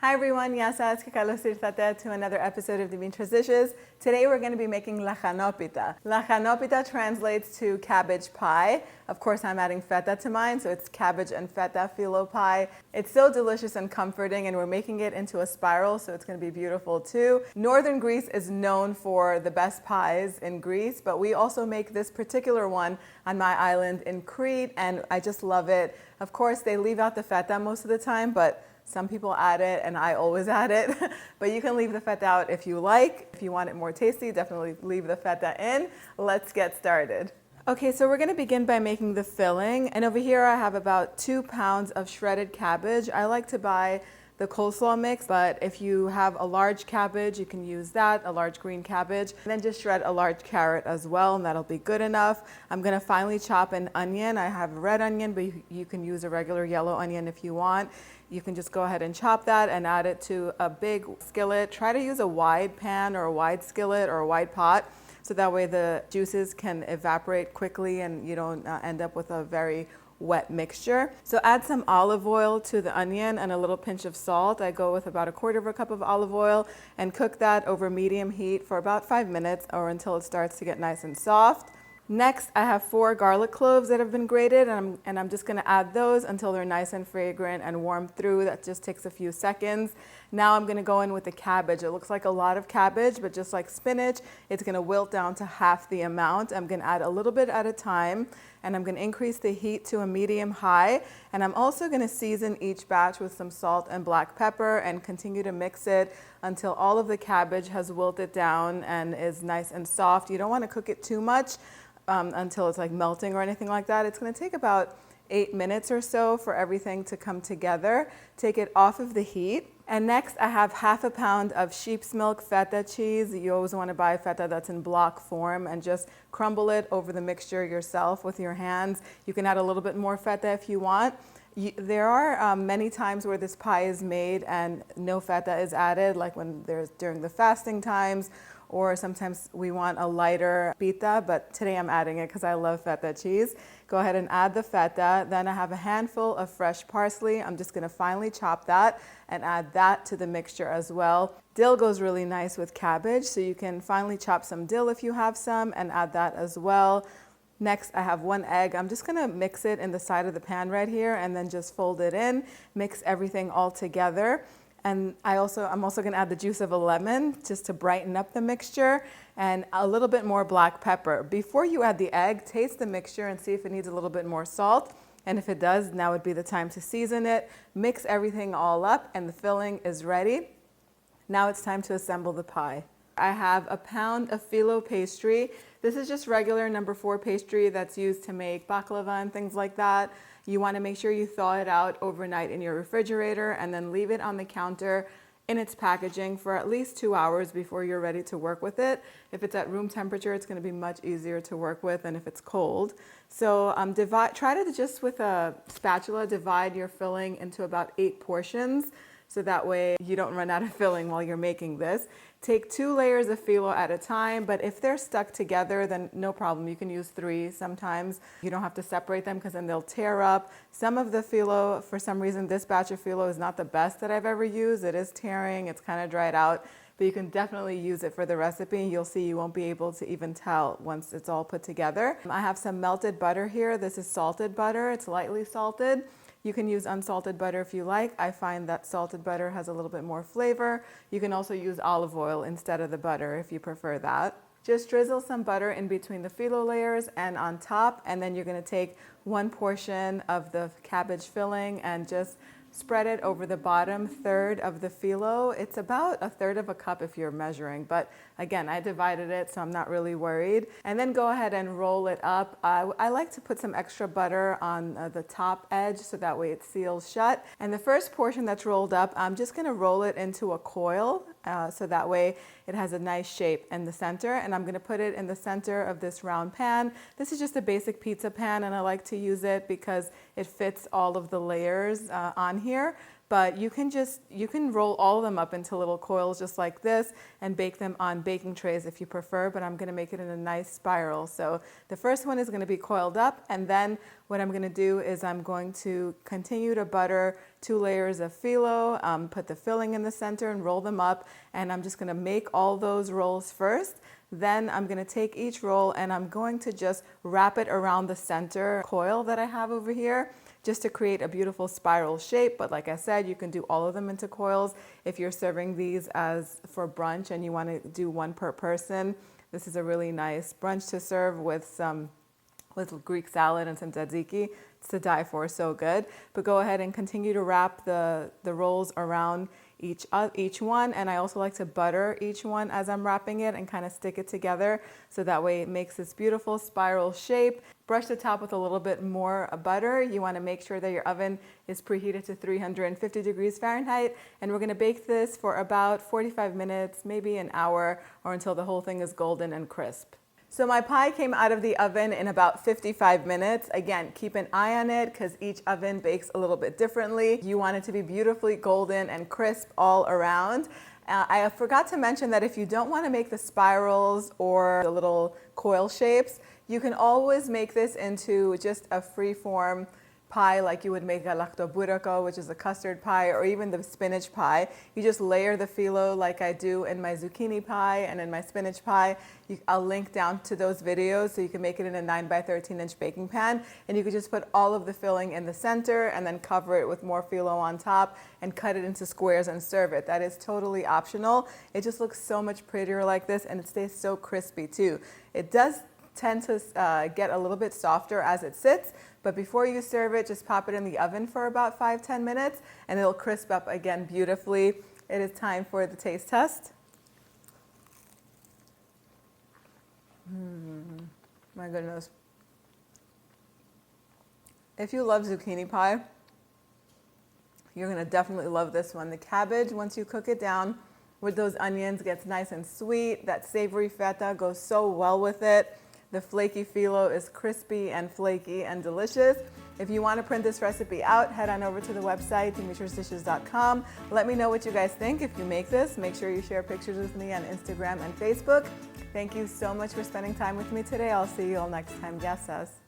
Hi everyone, Yasa Feta to another episode of Dimitra's Dishes. Today we're going to be making Lahanopita. Lahanopita translates to cabbage pie. Of course, I'm adding feta to mine, so it's cabbage and feta phyllo pie. It's so delicious and comforting, and we're making it into a spiral, so it's going to be beautiful too. Northern Greece is known for the best pies in Greece, but we also make this particular one on my island in Crete, and I just love it. Of course, they leave out the feta most of the time, but some people add it, and I always add it. But you can leave the feta out if you like. If you want it more tasty, definitely leave the feta in. Let's get started. Okay, so we're gonna begin by making the filling. And over here I have about 2 pounds of shredded cabbage. I like to buy the coleslaw mix, but if you have a large cabbage, you can use that, a large green cabbage. And then just shred a large carrot as well, and that'll be good enough. I'm gonna finely chop an onion. I have a red onion, but you can use a regular yellow onion if you want. You can just go ahead and chop that and add it to a big skillet. Try to use a wide pan or a wide skillet or a wide pot, so that way the juices can evaporate quickly and you don't end up with a very wet mixture. So add some olive oil to the onion and a little pinch of salt. I go with about 1/4 cup of olive oil and cook that over medium heat for about 5 minutes or until it starts to get nice and soft. Next, I have 4 garlic cloves that have been grated, and I'm just going to add those until they're nice and fragrant and warm through. That just takes a few seconds. Now I'm going to go in with the cabbage. It looks like a lot of cabbage, but just like spinach, it's going to wilt down to half the amount. I'm going to add a little bit at a time, and I'm going to increase the heat to a medium high. And I'm also going to season each batch with some salt and black pepper and continue to mix it until all of the cabbage has wilted down and is nice and soft. You don't want to cook it too much until it's like melting or anything like that. It's going to take about 8 minutes or so for everything to come together. Take it off of the heat. And next I have 1/2 pound of sheep's milk feta cheese. You always want to buy feta that's in block form and just crumble it over the mixture yourself with your hands. You can add a little bit more feta if you want. There are many times where this pie is made and no feta is added, like when there's during the fasting times, or sometimes we want a lighter pita, but today I'm adding it because I love feta cheese. Go ahead and add the feta. Then I have a handful of fresh parsley. I'm just going to finely chop that and add that to the mixture as well. Dill goes really nice with cabbage, so you can finely chop some dill if you have some and add that as well. Next, I have 1 egg. I'm just going to mix it in the side of the pan right here and then just fold it in, mix everything all together. And I'm also going to add the juice of a lemon just to brighten up the mixture and a little bit more black pepper. Before you add the egg, taste the mixture and see if it needs a little bit more salt. And if it does, now would be the time to season it. Mix everything all up and the filling is ready. Now it's time to assemble the pie. I have 1 pound of phyllo pastry. This is just regular No. 4 pastry that's used to make baklava and things like that. You want to make sure you thaw it out overnight in your refrigerator and then leave it on the counter in its packaging for at least 2 hours before you're ready to work with it. If it's at room temperature, it's going to be much easier to work with than if it's cold. So try to just with a spatula divide your filling into about 8 portions, so that way you don't run out of filling while you're making this. Take 2 layers of phyllo at a time, but if they're stuck together, then no problem. You can use 3 sometimes. You don't have to separate them because then they'll tear up. Some of the phyllo, for some reason, this batch of phyllo is not the best that I've ever used. It is tearing, it's kind of dried out, but you can definitely use it for the recipe. You'll see you won't be able to even tell once it's all put together. I have some melted butter here. This is salted butter. It's lightly salted. You can use unsalted butter if you like. I find that salted butter has a little bit more flavor. You can also use olive oil instead of the butter if you prefer that. Just drizzle some butter in between the phyllo layers and on top, and then you're going to take 1 portion of the cabbage filling and just spread it over the bottom third of the phyllo. It's about 1/3 cup if you're measuring, but again, I divided it, so I'm not really worried. And then go ahead and roll it up. I like to put some extra butter on the top edge so that way it seals shut. And the first portion that's rolled up, I'm just going to roll it into a coil so that way it has a nice shape in the center. And I'm going to put it in the center of this round pan. This is just a basic pizza pan, and I like to use it because it fits all of the layers on here. But you can roll all of them up into little coils just like this and bake them on baking trays if you prefer, but I'm going to make it in a nice spiral. So the first one is going to be coiled up, and then what I'm going to do is I'm going to continue to butter 2 layers of phyllo, put the filling in the center and roll them up. And I'm just gonna make all those rolls first. Then I'm gonna take each roll and I'm going to just wrap it around the center coil that I have over here, just to create a beautiful spiral shape. But like I said, you can do all of them into coils. If you're serving these as for brunch and you wanna do one per person, this is a really nice brunch to serve with Greek salad and some tzatziki. It's to die for, so good. But go ahead and continue to wrap the rolls around each one, and I also like to butter each one as I'm wrapping it and kind of stick it together, so that way it makes this beautiful spiral shape. Brush the top with a little bit more butter. You want to make sure that your oven is preheated to 350 degrees Fahrenheit, and we're going to bake this for about 45 minutes, maybe an hour, or until the whole thing is golden and crisp. So my pie came out of the oven in about 55 minutes. Again, keep an eye on it because each oven bakes a little bit differently. You want it to be beautifully golden and crisp all around. I forgot to mention that if you don't want to make the spirals or the little coil shapes, you can always make this into just a free-form pie, like you would make a lactoburako, which is a custard pie, or even the spinach pie. You just layer the phyllo like I do in my zucchini pie and in my spinach pie. I'll link down to those videos so you can make it in a 9 by 13 inch baking pan, and you could just put all of the filling in the center and then cover it with more phyllo on top and cut it into squares and serve it. That is totally optional. It just looks so much prettier like this, and it stays so crispy too. It does tend to get a little bit softer as it sits, but before you serve it, just pop it in the oven for about 5-10 minutes and it'll crisp up again beautifully. It is time for the taste test. My goodness. If you love zucchini pie, you're gonna definitely love this one. The cabbage, once you cook it down with those onions, gets nice and sweet. That savory feta goes so well with it. The flaky phyllo is crispy and flaky and delicious. If you want to print this recipe out, head on over to the website, dimitrasdishes.com. Let me know what you guys think if you make this. Make sure you share pictures with me on Instagram and Facebook. Thank you so much for spending time with me today. I'll see you all next time. Gracias.